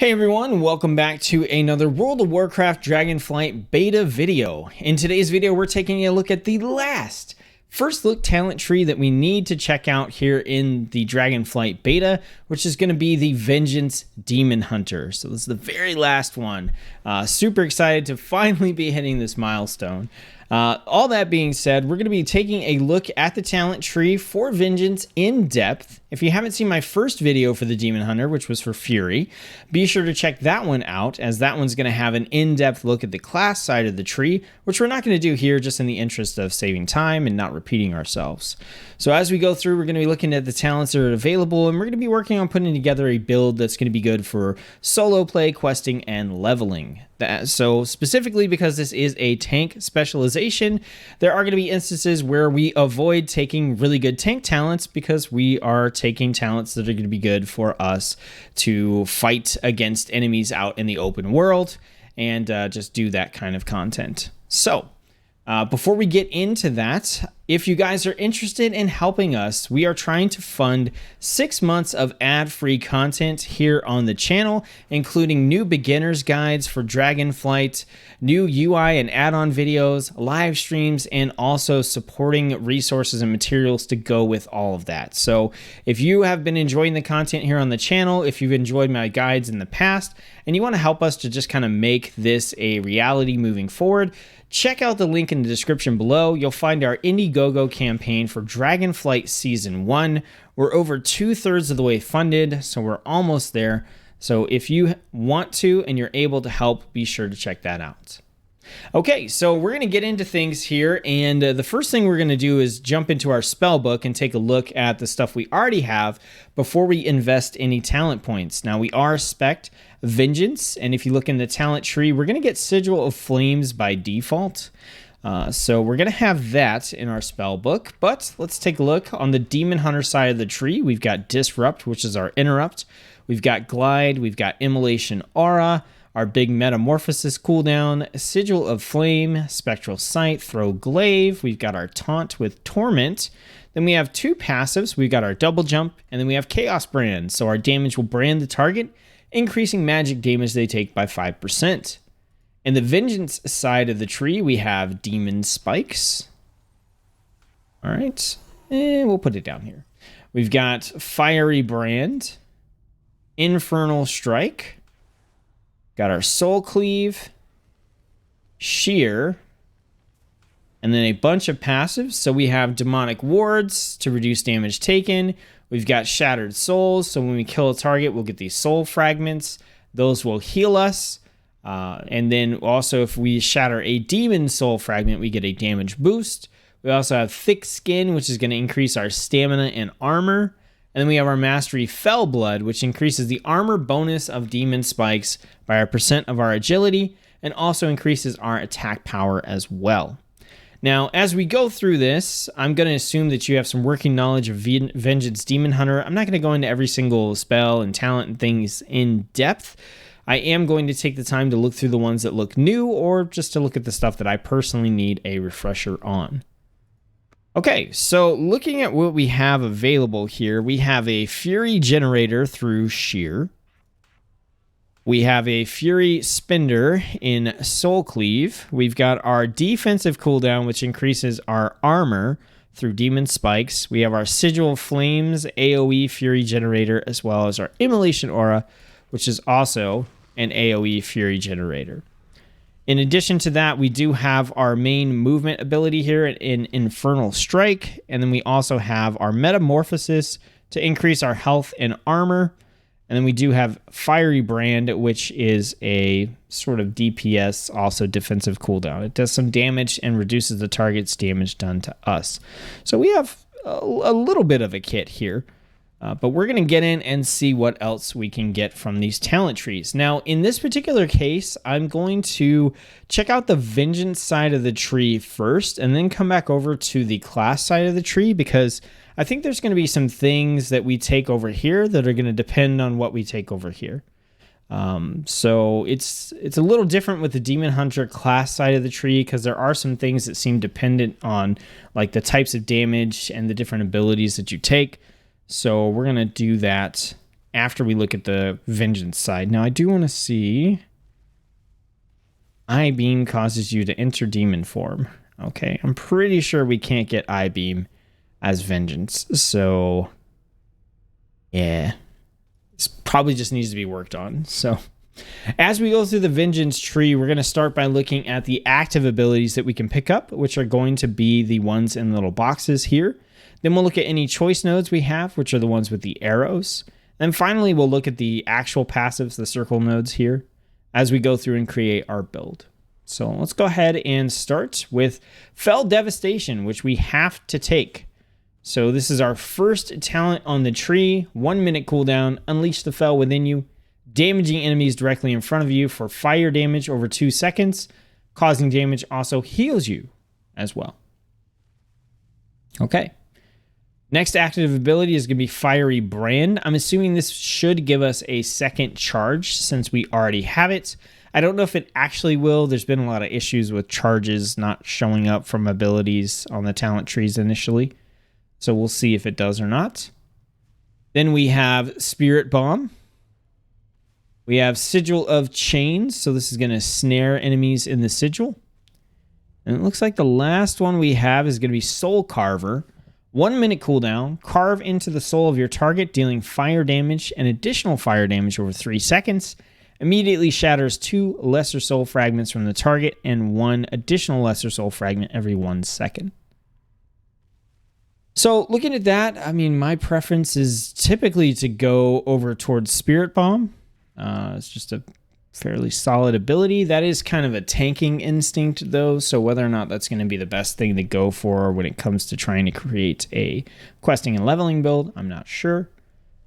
Hey everyone, welcome back to another World of Warcraft Dragonflight beta video. In today's video, we're taking a look at the first look talent tree that we need to check out here in the Dragonflight beta, which is going to be the Vengeance Demon Hunter. So this is the very last one. Super excited to finally be hitting this milestone. All that being said, we're going to be taking a look at the talent tree for Vengeance in depth. If you haven't seen my first video for the Demon Hunter, which was for Fury, be sure to check that one out, as that one's going to have an in-depth look at the class side of the tree, which we're not going to do here just in the interest of saving time and not repeating ourselves. So as we go through, we're going to be looking at the talents that are available, and we're going to be working on putting together a build that's going to be good for solo play, questing, and leveling. So specifically because this is a tank specialization, there are going to be instances where we avoid taking really good tank talents because we are taking talents that are going to be good for us to fight against enemies out in the open world and just do that kind of content. So before we get into that, if you guys are interested in helping us, we are trying to fund 6 months of ad-free content here on the channel, including new beginner's guides for Dragonflight, new UI and add-on videos, live streams, and also supporting resources and materials to go with all of that. So if you have been enjoying the content here on the channel, if you've enjoyed my guides in the past, and you want to help us to just kind of make this a reality moving forward, check out the link in the description below. You'll find our Indiegogo campaign for Dragonflight Season 1. We're over 2/3 of the way funded, so we're almost there. So if you want to and you're able to help, be sure to check that out. Okay, so we're going to get into things here, and the first thing we're going to do is jump into our spell book and take a look at the stuff we already have before we invest any talent points. Now, we are spec'd Vengeance, and if you look in the talent tree, we're going to get Sigil of Flames by default. So we're going to have that in our spell book, but let's take a look on the Demon Hunter side of the tree. We've got Disrupt, which is our interrupt. We've got Glide, we've got Immolation Aura, our big Metamorphosis cooldown, Sigil of Flame, Spectral Sight, Throw Glaive. We've got our Taunt with Torment. Then we have 2 passives. We've got our Double Jump, and then we have Chaos Brand. So our damage will brand the target, increasing magic damage they take by 5%. In the Vengeance side of the tree, we have Demon Spikes. All right, and we'll put it down here. We've got Fiery Brand, Infernal Strike, got our Soul Cleave, Shear, and then a bunch of passives. So we have Demonic Wards to reduce damage taken. We've got Shattered Souls, so when we kill a target, we'll get these soul fragments. Those will heal us. And then also if we shatter a demon soul fragment, we get a damage boost. We also have Thick Skin, which is going to increase our stamina and armor. And then we have our Mastery Fell Blood, which increases the armor bonus of Demon Spikes by a % of our agility, and also increases our attack power as well. Now, as we go through this, I'm going to assume that you have some working knowledge of Vengeance Demon Hunter. I'm not going to go into every single spell and talent and things in depth. I am going to take the time to look through the ones that look new, or just to look at the stuff that I personally need a refresher on. Okay, so looking at what we have available here, we have a Fury Generator through Shear. We have a Fury Spender in Soul Cleave. We've got our defensive cooldown, which increases our armor through Demon Spikes. We have our Sigil of Flames AoE Fury Generator, as well as our Immolation Aura, which is also an AoE Fury Generator. In addition to that, we do have our main movement ability here in Infernal Strike, and then we also have our Metamorphosis to increase our health and armor. And then we do have Fiery Brand, which is a sort of DPS, also defensive cooldown. It does some damage and reduces the target's damage done to us. So we have a little bit of a kit here. But we're going to get in and see what else we can get from these talent trees. Now, in this particular case, I'm going to check out the Vengeance side of the tree first, and then come back over to the class side of the tree, because I think there's going to be some things that we take over here that are going to depend on what we take over here. So it's a little different with the Demon Hunter class side of the tree, because there are some things that seem dependent on like the types of damage and the different abilities that you take. So we're going to do that after we look at the Vengeance side. Now, I do want to see... Eye Beam causes you to enter demon form. Okay, I'm pretty sure we can't get Eye Beam as Vengeance. So, yeah. This probably just needs to be worked on. So, as we go through the Vengeance tree, we're going to start by looking at the active abilities that we can pick up, which are going to be the ones in little boxes here. Then we'll look at any choice nodes we have, which are the ones with the arrows. And finally, we'll look at the actual passives, the circle nodes here, as we go through and create our build. So let's go ahead and start with Fell Devastation, which we have to take. So this is our first talent on the tree. 1 minute cooldown, unleash the Fell within you, damaging enemies directly in front of you for fire damage over 2 seconds. Causing damage also heals you as well. Okay. Next active ability is going to be Fiery Brand. I'm assuming this should give us a second charge since we already have it. I don't know if it actually will. There's been a lot of issues with charges not showing up from abilities on the talent trees initially. So we'll see if it does or not. Then we have Spirit Bomb. We have Sigil of Chains. So this is going to snare enemies in the sigil. And it looks like the last one we have is going to be Soul Carver. 1 minute cooldown, carve into the soul of your target, dealing fire damage and additional fire damage over 3 seconds. Immediately shatters 2 lesser soul fragments from the target and 1 additional lesser soul fragment every 1 second. So looking at that, I mean, my preference is typically to go over towards Spirit Bomb. It's just a fairly solid ability. That is kind of a tanking instinct though, so whether or not that's going to be the best thing to go for when it comes to trying to create a questing and leveling build, I'm not sure.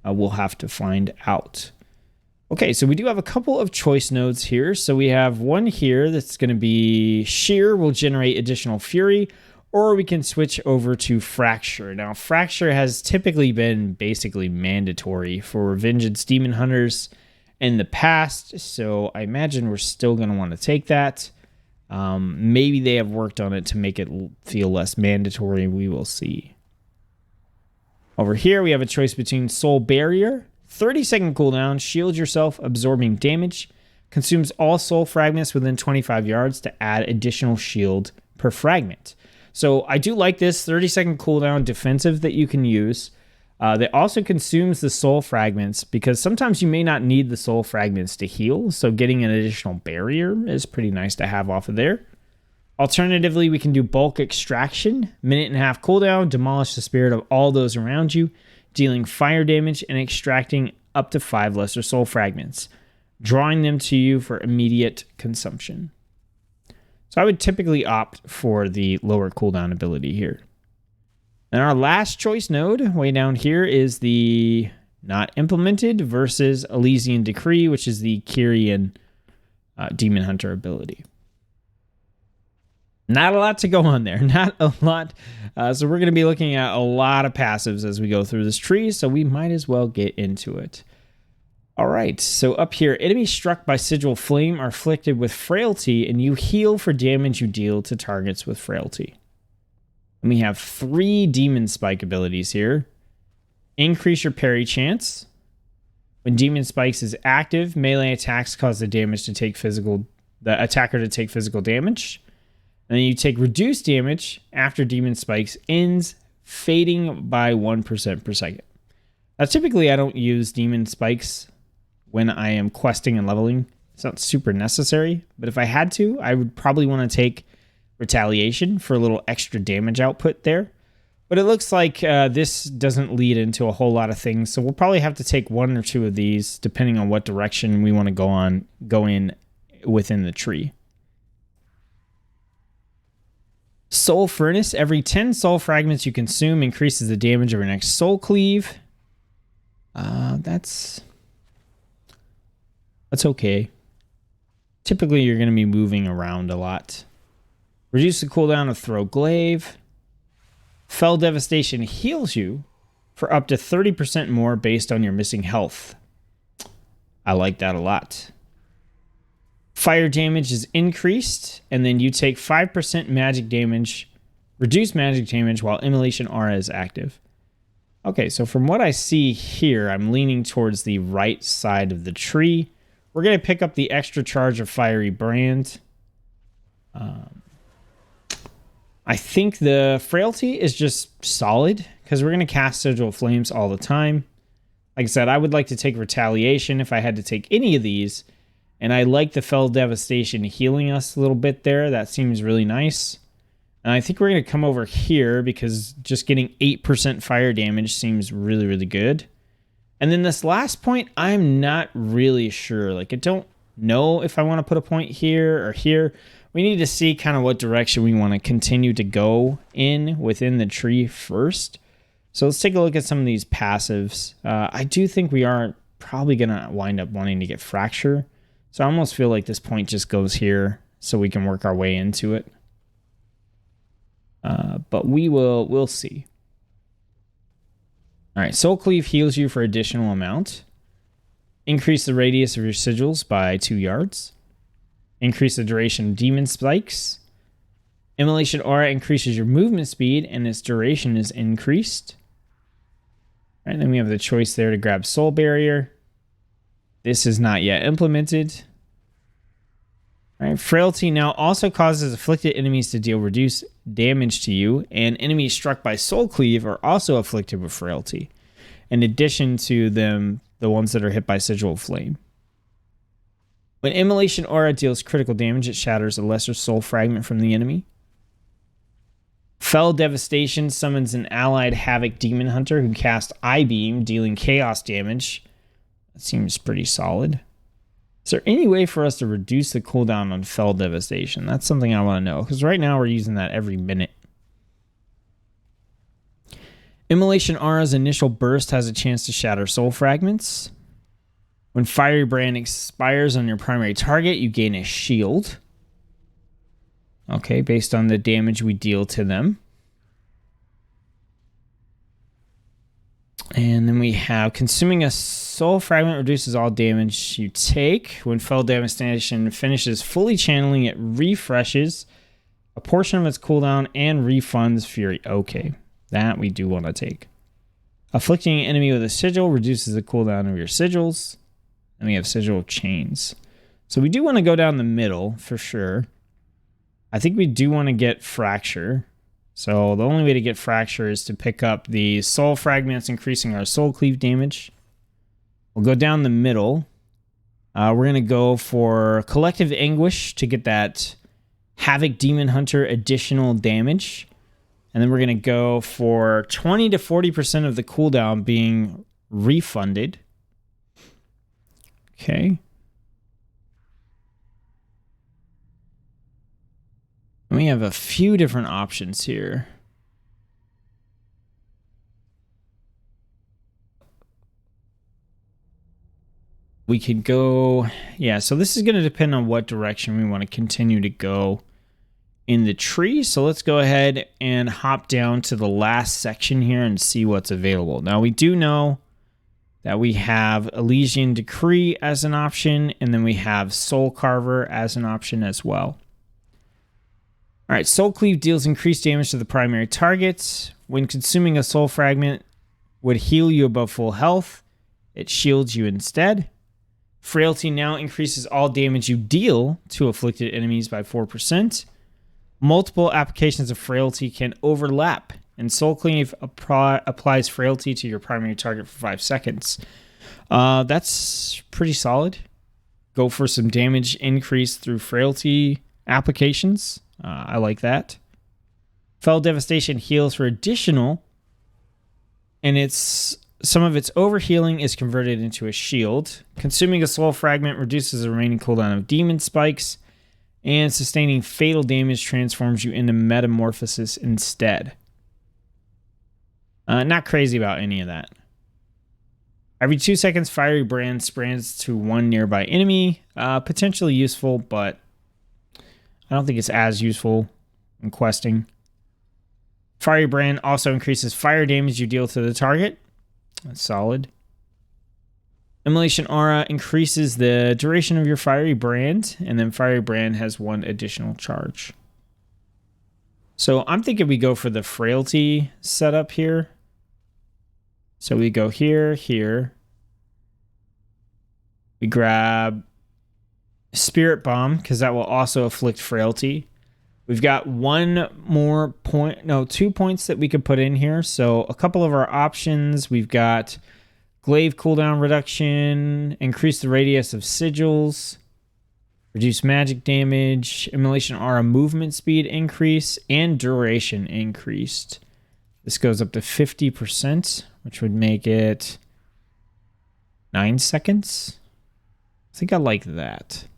We'll have to find out. Okay, so we do have a couple of choice nodes here. So we have one here that's going to be Shear will generate additional fury, or we can switch over to Fracture. Now, Fracture has typically been basically mandatory for Vengeance Demon Hunters in the past, so I imagine we're still going to want to take that. Maybe they have worked on it to make it feel less mandatory. We will see. Over here, we have a choice between Soul Barrier, 30-second cooldown, shield yourself, absorbing damage, consumes all soul fragments within 25 yards to add additional shield per fragment. So I do like this 30-second cooldown defensive that you can use. That also consumes the soul fragments because sometimes you may not need the soul fragments to heal. So getting an additional barrier is pretty nice to have off of there. Alternatively, we can do Bulk Extraction, 1.5-minute cooldown, demolish the spirit of all those around you, dealing fire damage and extracting up to 5 lesser soul fragments, drawing them to you for immediate consumption. So I would typically opt for the lower cooldown ability here. And our last choice node way down here is the Not Implemented versus Elysian Decree, which is the Kyrian Demon Hunter ability. Not a lot to go on there. Not a lot. So we're going to be looking at a lot of passives as we go through this tree, so we might as well get into it. All right, so up here, enemies struck by Sigil Flame are afflicted with Frailty, and you heal for damage you deal to targets with Frailty. And we have 3 Demon Spike abilities here. Increase your parry chance. When Demon Spikes is active, melee attacks cause the attacker to take physical damage. And then you take reduced damage after Demon Spikes ends, fading by 1% per second. Now, typically, I don't use Demon Spikes when I am questing and leveling. It's not super necessary, but if I had to, I would probably want to take Retaliation for a little extra damage output there. But it looks like this doesn't lead into a whole lot of things, so we'll probably have to take 1 or 2 of these, depending on what direction we want to go in within the tree. Soul Furnace. Every 10 soul fragments you consume increases the damage of your next soul cleave. That's okay. Typically, you're going to be moving around a lot. Reduce the cooldown of Throw Glaive. Fell Devastation heals you for up to 30% more based on your missing health. I like that a lot. Fire damage is increased, and then you take 5% magic damage, reduced magic damage while Immolation Aura is active. Okay, so from what I see here, I'm leaning towards the right side of the tree. We're going to pick up the extra charge of Fiery Brand. I think the Frailty is just solid because we're going to cast Sigil of Flames all the time. Like I said, I would like to take Retaliation if I had to take any of these. And I like the Fell Devastation healing us a little bit there. That seems really nice. And I think we're going to come over here because just getting 8% fire damage seems really, really good. And then this last point, I'm not really sure. Like, I don't know if I want to put a point here or here. We need to see kind of what direction we want to continue to go in within the tree first. So let's take a look at some of these passives. I do think we are probably going to wind up wanting to get Fracture. So I almost feel like this point just goes here so we can work our way into it. But we'll see. All right, Soul Cleave heals you for additional amount. Increase the radius of your sigils by 2 yards. Increase the duration of demon spikes. Immolation Aura increases your movement speed and its duration is increased. All right, then we have the choice there to grab Soul Barrier. This is not yet implemented. All right, Frailty now also causes afflicted enemies to deal reduced damage to you, and enemies struck by Soul Cleave are also afflicted with Frailty, in addition to them, the ones that are hit by Sigil of Flame. When Immolation Aura deals critical damage, it shatters a lesser soul fragment from the enemy. Fell Devastation summons an allied Havoc Demon Hunter who casts Eye Beam, dealing chaos damage. That seems pretty solid. Is there any way for us to reduce the cooldown on Fell Devastation? That's something I want to know, because right now we're using that every minute. Immolation Aura's initial burst has a chance to shatter soul fragments. When Fiery Brand expires on your primary target, you gain a shield. Okay, based on the damage we deal to them. And then we have consuming a soul fragment reduces all damage you take. When Fell Devastation finishes fully channeling, it refreshes a portion of its cooldown and refunds Fury. Okay, that we do want to take. Afflicting an enemy with a sigil reduces the cooldown of your sigils. And we have Sigil of Chains. So we do want to go down the middle for sure. I think we do want to get Fracture. So the only way to get Fracture is to pick up the soul fragments, increasing our soul cleave damage. We'll go down the middle. We're going to go for Collective Anguish to get that Havoc Demon Hunter additional damage. And then we're going to go for 20 to 40% of the cooldown being refunded. Okay. We have a few different options here. We could go... Yeah, so this is going to depend on what direction we want to continue to go in the tree. So let's go ahead and hop down to the last section here and see what's available. Now, we do know that we have Elysian Decree as an option, and then we have Soul Carver as an option as well. All right, Soul Cleave deals increased damage to the primary targets. When consuming a soul fragment would heal you above full health. It shields you instead. Frailty now increases all damage you deal to afflicted enemies by 4%. Multiple applications of Frailty can overlap, and Soul Cleave applies Frailty to your primary target for 5 seconds. That's pretty solid. Go for some damage increase through Frailty applications. I like that. Fell Devastation heals for additional, and some of its overhealing is converted into a shield. Consuming a soul fragment reduces the remaining cooldown of demon spikes, and sustaining fatal damage transforms you into metamorphosis instead. Not crazy about any of that. Every 2 seconds, Fiery Brand spreads to one nearby enemy. Potentially useful, but I don't think it's as useful in questing. Fiery Brand also increases fire damage you deal to the target. That's solid. Immolation Aura increases the duration of your Fiery Brand, and then Fiery Brand has one additional charge. So I'm thinking we go for the Frailty setup here. So we go here, here. We grab Spirit Bomb, because that will also afflict frailty. We've got 2 points that we could put in here. So a couple of our options, we've got glaive cooldown reduction, increase the radius of sigils, reduce magic damage, immolation aura movement speed increase, and duration increased. This goes up to 50%, which would make it 9 seconds. I think I like that.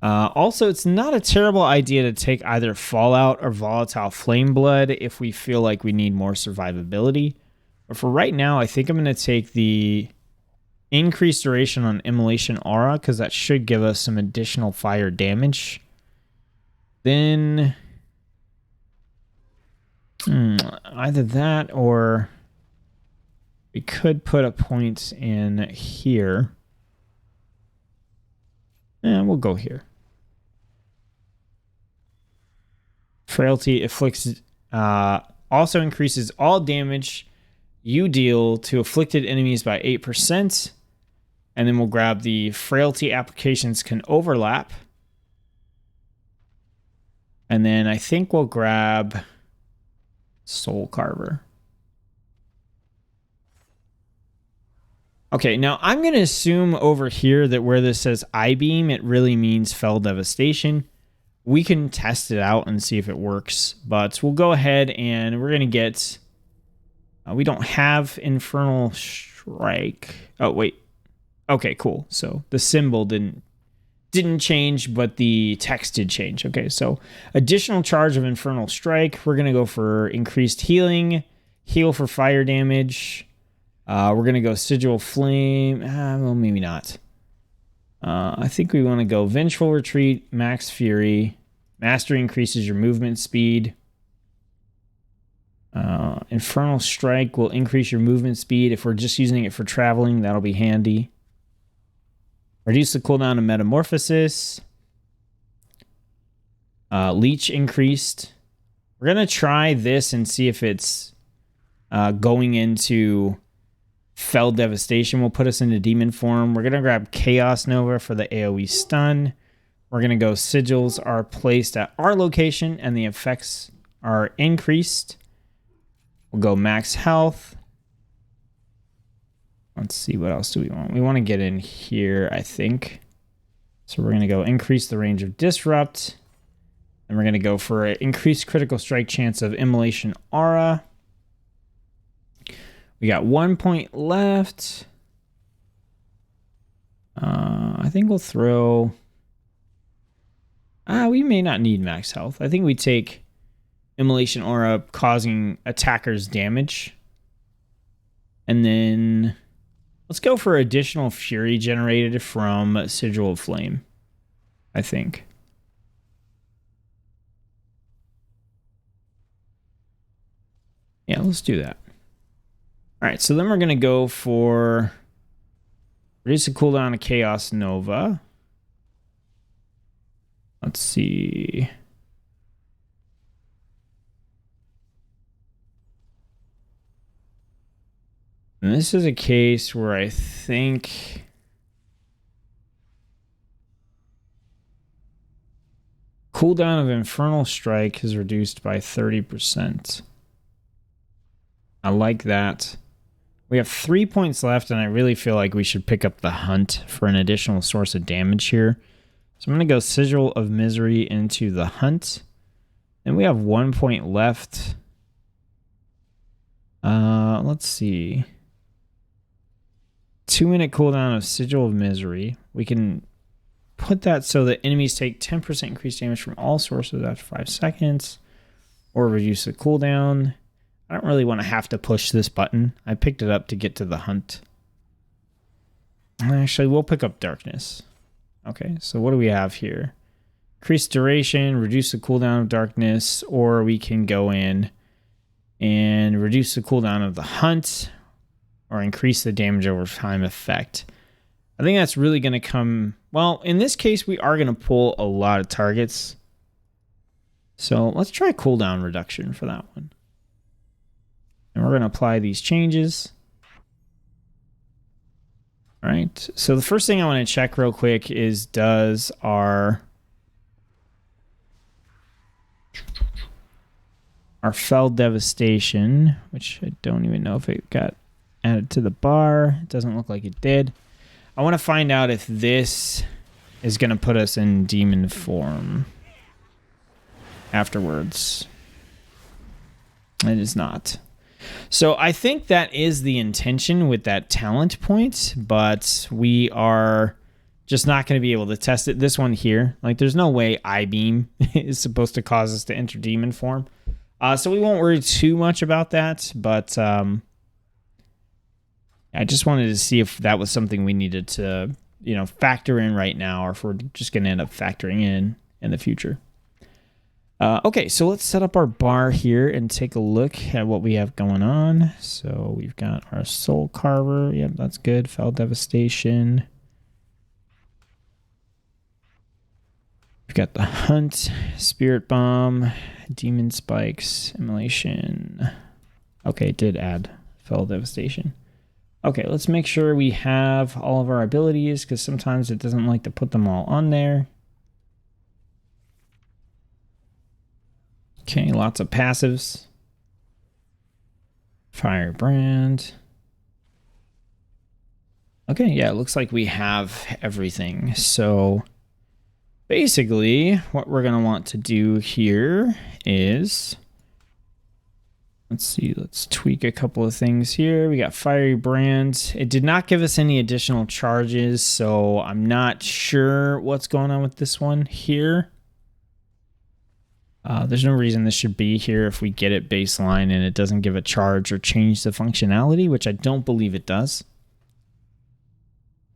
Also, it's not a terrible idea to take either Fallout or Volatile Flame Blood if we feel like we need more survivability. But for right now, I think I'm going to take the increased duration on Immolation Aura, because that should give us some additional fire damage. Then either that, or we could put a point in here. And we'll go here. Frailty afflicts, also increases all damage you deal to afflicted enemies by 8%. And then we'll grab the frailty applications can overlap. And then I think we'll grab Soul Carver. Okay, now I'm going to assume over here that where this says I-beam, it really means Fell Devastation. We can test it out and see if it works, but we'll go ahead and we're going to get... we don't have Infernal Strike. Oh, wait. Okay, cool. So the symbol didn't change, but the text did change. Okay, so additional charge of Infernal Strike. We're going to go for increased healing, heal for fire damage. We're going to go Sigil Flame. Well, maybe not. I think we want to go Vengeful Retreat, Max Fury. Mastery increases your movement speed. Infernal Strike will increase your movement speed. If we're just using it for traveling, that'll be handy. Reduce the cooldown of Metamorphosis. Leech increased. We're going to try this and see if it's going into Fell Devastation. Will put us into Demon form. We're going to grab Chaos Nova for the AoE stun. We're going to go Sigils are placed at our location and the effects are increased. We'll go Max Health. Let's see, what else do we want? We want to get in here, I think. So we're going to go increase the range of Disrupt. And we're going to go for an increased critical strike chance of Immolation Aura. We got 1 point left. I think we'll throw... we may not need max health. I think we take Immolation Aura causing attackers damage. And then let's go for additional fury generated from Sigil of Flame, I think. Yeah, let's do that. All right, so then we're going to go for reduce the cooldown of Chaos Nova. Let's see. And this is a case where I think cooldown of Infernal Strike is reduced by 30%. I like that. We have 3 points left, and I really feel like we should pick up the Hunt for an additional source of damage here. So I'm going to go Sigil of Misery into the Hunt. And we have 1 point left. Let's see. 2-minute cooldown of Sigil of Misery. We can put that so that enemies take 10% increased damage from all sources after 5 seconds. Or reduce the cooldown. I don't really want to have to push this button. I picked it up to get to the Hunt. Actually, we'll pick up Darkness. Okay, so what do we have here? Increase duration, reduce the cooldown of Darkness, or we can go in and reduce the cooldown of the Hunt, or increase the damage over time effect. I think that's really going to come... Well, in this case, we are going to pull a lot of targets. So let's try cooldown reduction for that one. And we're going to apply these changes. All right. So the first thing I want to check real quick is, does our Fell Devastation, which I don't even know if it got added to the bar. It doesn't look like it did. I want to find out if this is going to put us in demon form afterwards. It is not. So I think that is the intention with that talent point, but we are just not going to be able to test it. This one here, like, there's no way I-beam is supposed to cause us to enter demon form. So we won't worry too much about that, but I just wanted to see if that was something we needed to, factor in right now, or if we're just going to end up factoring in the future. Okay, so let's set up our bar here and take a look at what we have going on. So we've got our Soul Carver. Yep, that's good. Fell Devastation. We've got the Hunt, Spirit Bomb, Demon Spikes, Immolation. Okay, it did add Fell Devastation. Okay, let's make sure we have all of our abilities, because sometimes it doesn't like to put them all on there. Okay, lots of passives. Firebrand. Okay, yeah, it looks like we have everything. So basically, what we're going to want to do here is, let's see, let's tweak a couple of things here. We got Fiery Brand. It did not give us any additional charges, so I'm not sure what's going on with this one here. There's no reason this should be here if we get it baseline and it doesn't give a charge or change the functionality, which I don't believe it does.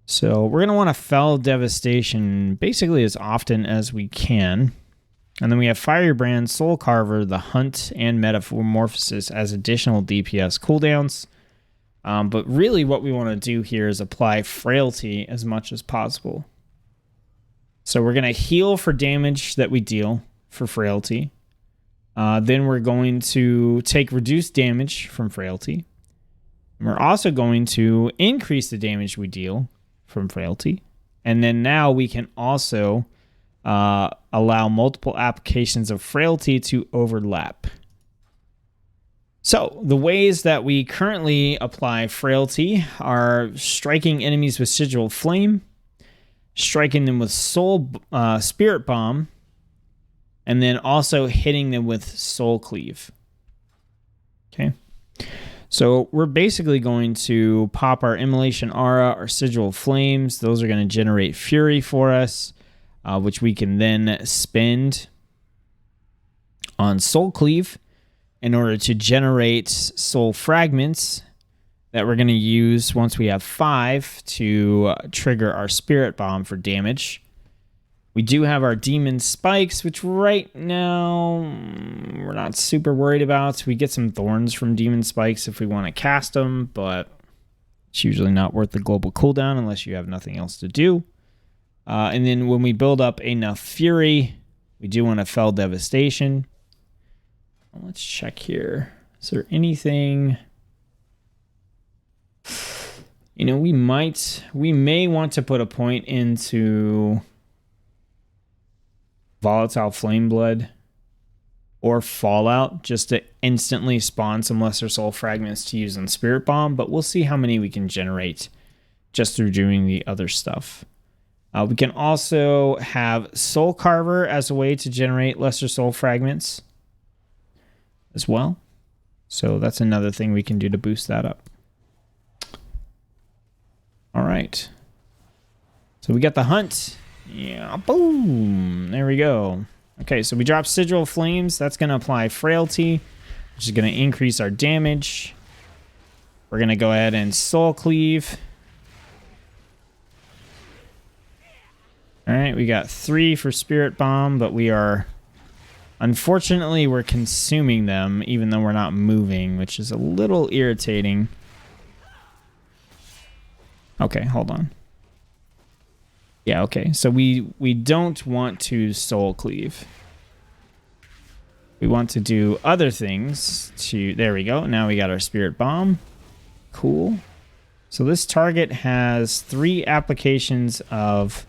So we're going to want to Fell Devastation basically as often as we can. And then we have Firebrand, Soul Carver, the Hunt, and Metamorphosis as additional DPS cooldowns. But really what we want to do here is apply Frailty as much as possible. So we're going to heal for damage that we deal for Frailty. Then we're going to take reduced damage from Frailty. And we're also going to increase the damage we deal from Frailty. And then now we can also allow multiple applications of Frailty to overlap. So the ways that we currently apply Frailty are striking enemies with Sigil Flame, striking them with Spirit Bomb, and then also hitting them with Soul Cleave. Okay. So we're basically going to pop our Immolation Aura, our Sigil Flames. Those are going to generate Fury for us, which we can then spend on Soul Cleave in order to generate Soul Fragments that we're going to use once we have 5 to trigger our Spirit Bomb for damage. We do have our Demon Spikes, which right now we're not super worried about. We get some Thorns from Demon Spikes if we want to cast them, but it's usually not worth the global cooldown unless you have nothing else to do. And then when we build up enough Fury, we do want to Fell Devastation. Let's check here. Is there anything? We may want to put a point into Volatile Flame Blood or Fallout just to instantly spawn some Lesser Soul Fragments to use on Spirit Bomb, but we'll see how many we can generate just through doing the other stuff. We can also have Soul Carver as a way to generate Lesser Soul Fragments as well. So that's another thing we can do to boost that up. All right. So we got the Hunt. Yeah, boom. There we go. Okay, so we drop Sigil Flames. That's going to apply Frailty, which is going to increase our damage. We're going to go ahead and Soul Cleave. All right, we got 3 for Spirit Bomb, but unfortunately, we're consuming them even though we're not moving, which is a little irritating. Okay, hold on. Yeah, okay. So we don't want to Soul Cleave. We want to do other things to... There we go. Now we got our Spirit Bomb. Cool. So this target has 3 applications of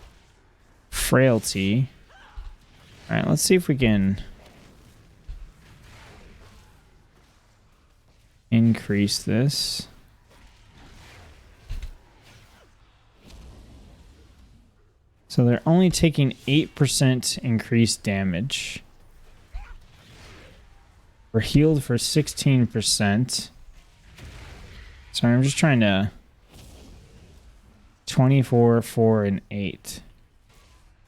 frailty. All right, let's see if we can increase this. So they're only taking 8% increased damage. We're healed for 16%. Sorry, I'm just trying to... 24, 4, and 8.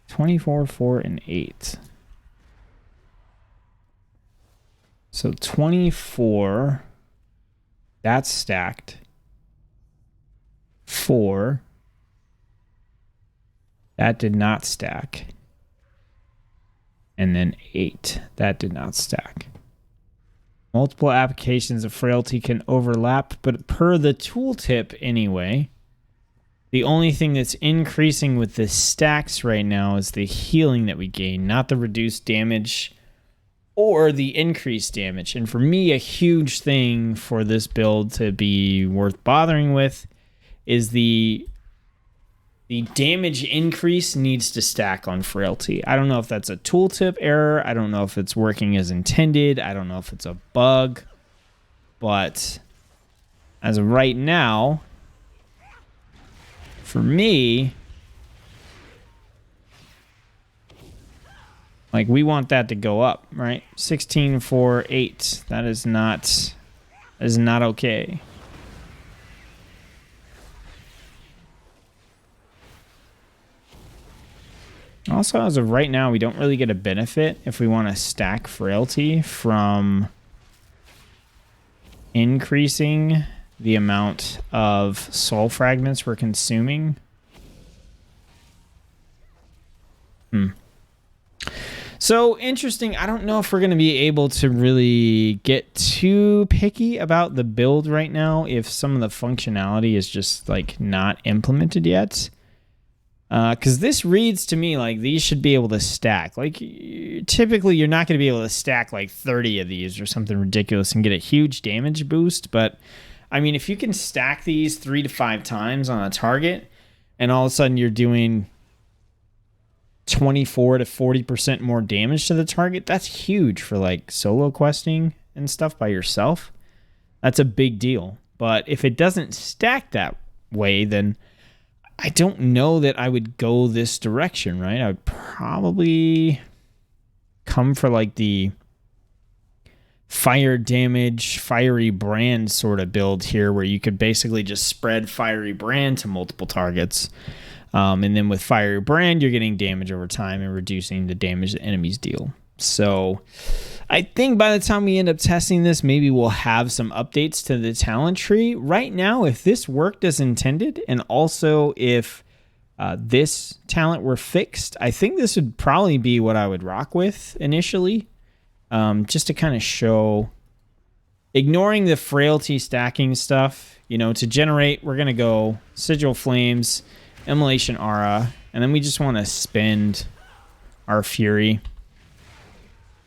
24, 4, and 8. So 24... That's stacked. 4. That did not stack. And then 8. That did not stack. Multiple applications of frailty can overlap, but per the tooltip anyway, the only thing that's increasing with the stacks right now is the healing that we gain, not the reduced damage or the increased damage. And for me, a huge thing for this build to be worth bothering with is the damage increase needs to stack on frailty. I don't know if that's a tooltip error. I don't know if it's working as intended. I don't know if it's a bug. But as of right now, for me, like, we want that to go up, right? 16, 4, 8. That is not okay. Also, as of right now, we don't really get a benefit if we want to stack frailty from increasing the amount of soul fragments we're consuming. So interesting. I don't know if we're going to be able to really get too picky about the build right now if some of the functionality is just like not implemented yet. Because this reads to me like these should be able to stack. Like, typically you're not going to be able to stack like 30 of these or something ridiculous and get a huge damage boost. But I mean, if you can stack these 3 to 5 times on a target and all of a sudden you're doing 24 to 40% more damage to the target, that's huge for like solo questing and stuff by yourself. That's a big deal. But if it doesn't stack that way, then I don't know that I would go this direction, right? I would probably come for like the fire damage, fiery brand sort of build here where you could basically just spread fiery brand to multiple targets. And then with fiery brand, you're getting damage over time and reducing the damage that enemies deal. So I think by the time we end up testing this, maybe we'll have some updates to the talent tree. Right now, if this worked as intended, and also if this talent were fixed, I think this would probably be what I would rock with initially. Just to kind of show, ignoring the frailty stacking stuff, you know, to generate, we're going to go Sigil Flames, Immolation Aura, and then we just want to spend our Fury,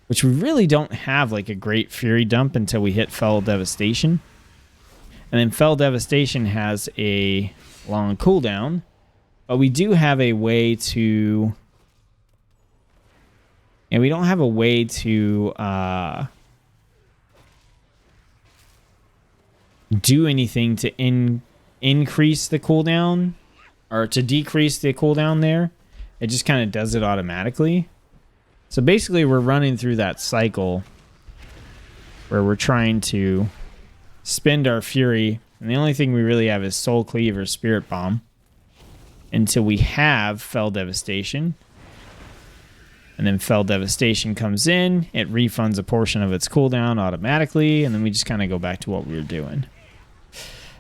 which we really don't have like a great Fury dump until we hit Fell Devastation. And then Fell Devastation has a long cooldown, but we do have a way to... And we don't have a way to do anything to increase the cooldown or to decrease the cooldown there. It just kind of does it automatically. So basically we're running through that cycle where we're trying to spend our Fury, and the only thing we really have is Soul Cleave or Spirit Bomb until we have Fell Devastation. And then Fell Devastation comes in, it refunds a portion of its cooldown automatically, and then we just kind of go back to what we were doing.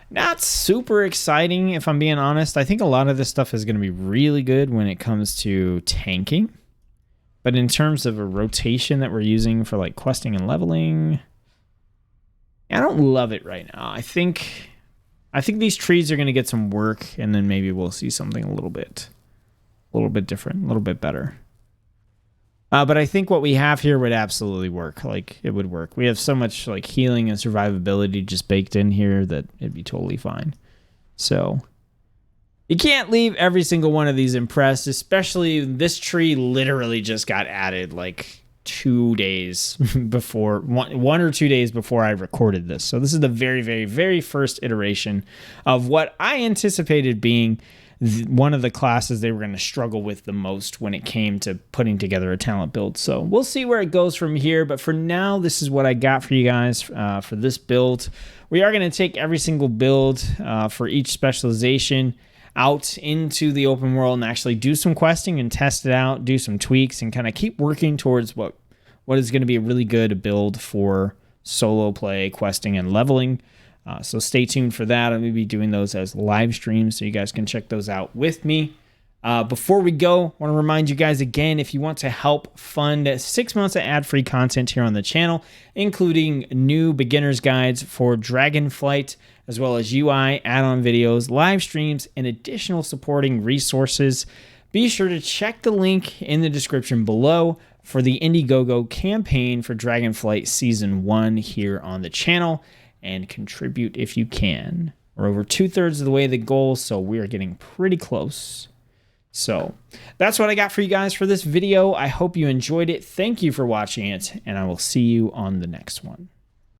Not super exciting, if I'm being honest. I think a lot of this stuff is going to be really good when it comes to tanking. But in terms of a rotation that we're using for like questing and leveling, I don't love it right now. I think these trees are going to get some work, and then maybe we'll see something a little bit different, a little bit better. But I think what we have here would absolutely work. Like, it would work. We have so much like healing and survivability just baked in here that it'd be totally fine. So you can't leave every single one of these impressed, especially this tree literally just got added like 2 days before, 1 or 2 days before I recorded this. So this is the very, very, very first iteration of what I anticipated being one of the classes they were going to struggle with the most when it came to putting together a talent build. So we'll see where it goes from here. But for now, this is what I got for you guys for this build. We are going to take every single build for each specialization out into the open world and actually do some questing and test it out, do some tweaks, and kind of keep working towards what is going to be a really good build for solo play, questing, and leveling. So stay tuned for that. I'm going to be doing those as live streams, so you guys can check those out with me. Before we go, I want to remind you guys again, if you want to help fund 6 months of ad-free content here on the channel, including new beginner's guides for Dragonflight, as well as UI, add-on videos, live streams, and additional supporting resources, be sure to check the link in the description below for the Indiegogo campaign for Dragonflight Season 1 here on the channel, and contribute if you can. We're over 2/3 of the way to the goal, so we are getting pretty close. So that's what I got for you guys for this video. I hope you enjoyed it. Thank you for watching it, and I will see you on the next one.